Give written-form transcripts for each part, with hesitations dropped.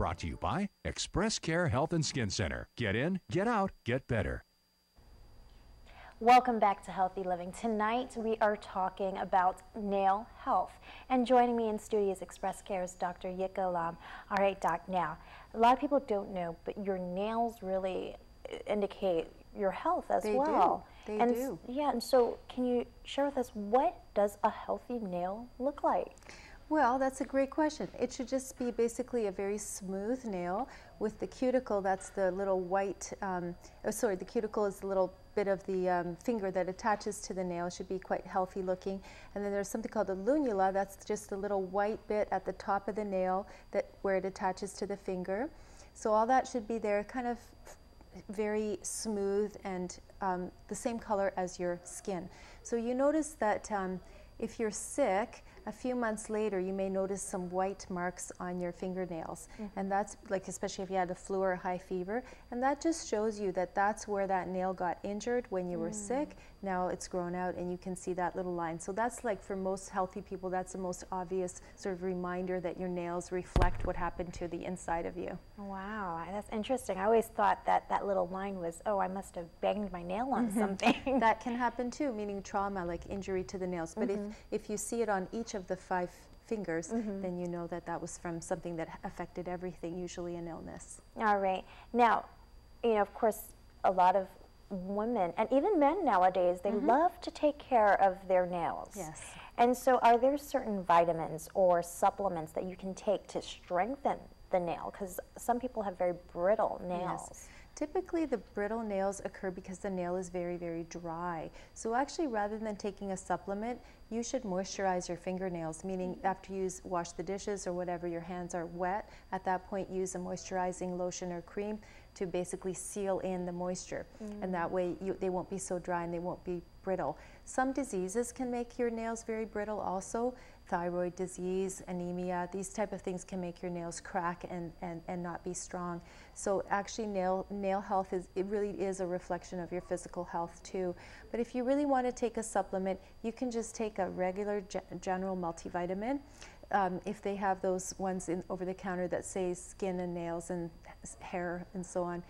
Brought to you by Express Care Health and Skin Center. Get in, get out, get better. Welcome back to Healthy Living. Tonight we are talking about nail health. And joining me in studio is Express Care's Dr. Jitka Lom. All right, Doc, now, a lot of people don't know, but your nails really indicate your health as well. They and do. Yeah, and so can you share with us, what does a healthy nail look like? Well, that's a great question. It should just be basically a very smooth nail with the cuticle. That's the little white, the cuticle is the little bit of the finger that attaches to the nail. It should be quite healthy looking. And then there's something called a lunula. That's just the little white bit at the top of the nail where it attaches to the finger. So all that should be there, kind of very smooth and the same color as your skin. So you notice that if you're sick, a few months later, you may notice some white marks on your fingernails. And that's like, especially if you had a flu or a high fever, and that just shows you that that's where that nail got injured when you were sick. Now it's grown out and you can see that little line. So that's like, for most healthy people, that's the most obvious sort of reminder that your nails reflect what happened to the inside of you. Wow, that's interesting. I always thought that that little line was, oh, I must have banged my nail on something. That can happen too, meaning trauma, like injury to the nails. But if you see it on each of the 5 fingers, then you know that that was from something that affected everything, usually an illness. All right. Now, you know, of course, a lot of women and even men nowadays, they love to take care of their nails. Yes. And so are there certain vitamins or supplements that you can take to strengthen the nail? Because some people have very brittle nails. Yes. Typically, the brittle nails occur because the nail is very, very dry. So actually, rather than taking a supplement, you should moisturize your fingernails, meaning after you wash the dishes or whatever, your hands are wet. At that point, use a moisturizing lotion or cream to basically seal in the moisture. And that way, they won't be so dry and they won't be brittle. Some diseases can make your nails very brittle also. Thyroid disease, anemia, these type of things can make your nails crack and not be strong. So actually nail health it really is a reflection of your physical health too. But if you really want to take a supplement, you can just take a regular general multivitamin. If they have those ones over the counter that say skin and nails and hair and so on,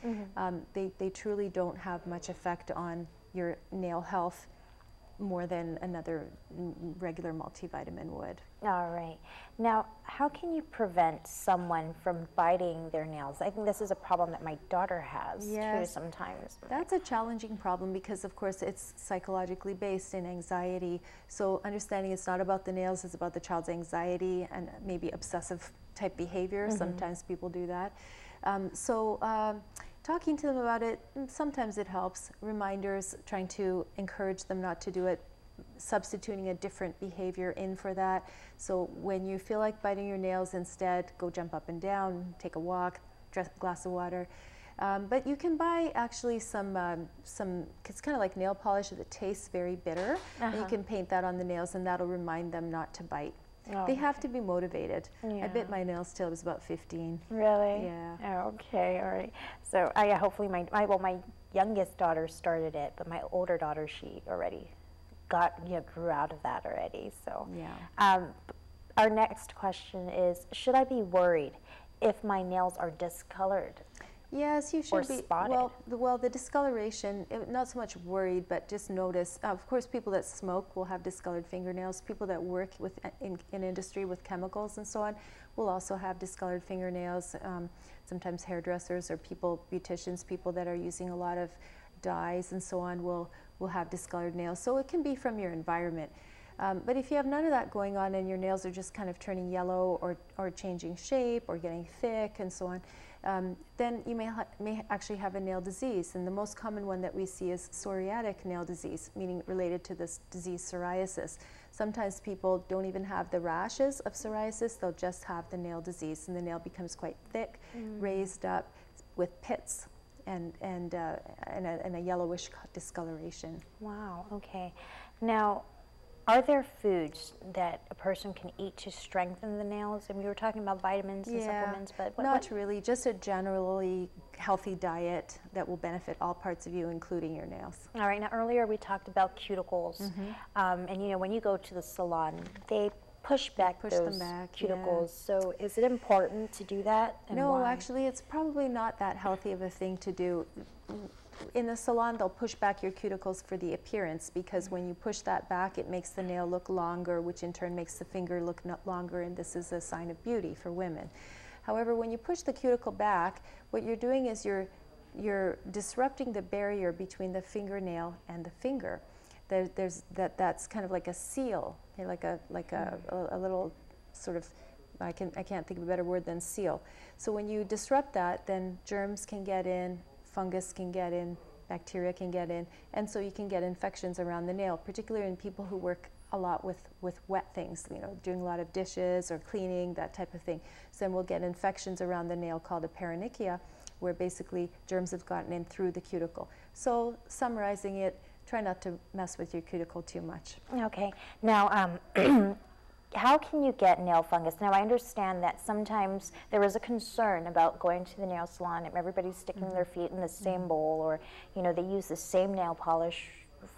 they truly don't have much effect on your nail health more than another regular multivitamin would. All right. Now, how can you prevent someone from biting their nails? I think this is a problem that my daughter has too sometimes. That's a challenging problem because, of course, it's psychologically based in anxiety. So understanding it's not about the nails, it's about the child's anxiety and maybe obsessive type behavior. Sometimes people do that. Talking to them about it, sometimes it helps. Reminders, trying to encourage them not to do it, substituting a different behavior in for that. So when you feel like biting your nails, instead go jump up and down, take a walk, drink a glass of water. But you can buy actually some it's kind of like nail polish that tastes very bitter. And you can paint that on the nails and that'll remind them not to bite. They have to be motivated. I bit my nails till I was about 15. Really? Yeah. Oh, okay, all right. So hopefully my youngest daughter started it, but my older daughter, she already grew out of that already. So yeah. Our next question is, should I be worried if my nails are discolored? Yes, you should or be. Spotted. Well, the discoloration, not so much worried, but just notice. Of course, people that smoke will have discolored fingernails. People that work in industry with chemicals and so on will also have discolored fingernails. Sometimes hairdressers or beauticians, people that are using a lot of dyes and so on will have discolored nails. So it can be from your environment. But if you have none of that going on and your nails are just kind of turning yellow or changing shape or getting thick and so on, then you may actually have a nail disease. And the most common one that we see is psoriatic nail disease, meaning related to this disease psoriasis. Sometimes people don't even have the rashes of psoriasis, they'll just have the nail disease, and the nail becomes quite thick, raised up with pits and a yellowish discoloration. Wow, okay. Now, are there foods that a person can eat to strengthen the nails? And we were talking about vitamins and supplements, but not really. Just a generally healthy diet that will benefit all parts of you, including your nails. All right. Now, earlier we talked about cuticles, and you know, when you go to the salon, they push back push those them back, cuticles. So is it important to do that? And no, why? actually, it's probably not that healthy of a thing to do. In the salon, they'll push back your cuticles for the appearance, because when you push that back, it makes the nail look longer, which in turn makes the finger look longer, and this is a sign of beauty for women. However, when you push the cuticle back, what you're doing is you're disrupting the barrier between the fingernail and the finger. That's kind of like a seal, like a little sort of, I can't think of a better word than seal. So when you disrupt that, then germs can get in, fungus can get in, bacteria can get in, and so you can get infections around the nail, particularly in people who work a lot with wet things, doing a lot of dishes or cleaning, that type of thing. So then we'll get infections around the nail called a paronychia, where basically germs have gotten in through the cuticle. So summarizing it, try not to mess with your cuticle too much. Okay. Now, how can you get nail fungus? Now, I understand that sometimes there is a concern about going to the nail salon and everybody's sticking their feet in the same bowl, or, they use the same nail polish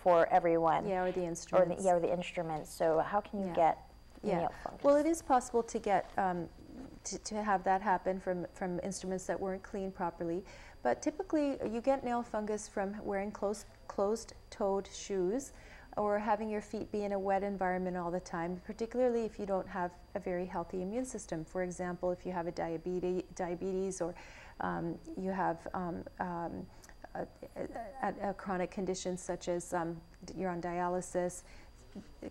for everyone. Yeah, or the instruments. Or the instruments. So how can you get nail fungus? Well, it is possible to get to have that happen from instruments that weren't cleaned properly, but typically you get nail fungus from wearing closed-toed shoes, or having your feet be in a wet environment all the time, particularly if you don't have a very healthy immune system. For example, if you have a diabetes, or you have a chronic condition such as you're on dialysis,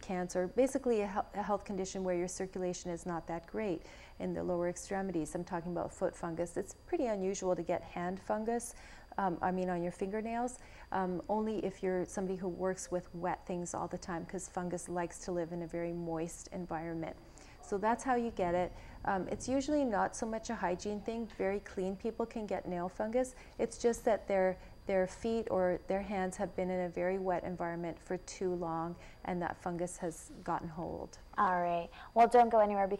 cancer, basically a health condition where your circulation is not that great in the lower extremities. I'm talking about foot fungus. It's pretty unusual to get hand fungus, on your fingernails, only if you're somebody who works with wet things all the time, because fungus likes to live in a very moist environment. So that's how you get it. It's usually not so much a hygiene thing. Very clean people can get nail fungus. It's just that their feet or their hands have been in a very wet environment for too long, and that fungus has gotten hold. All right. Well, don't go anywhere, because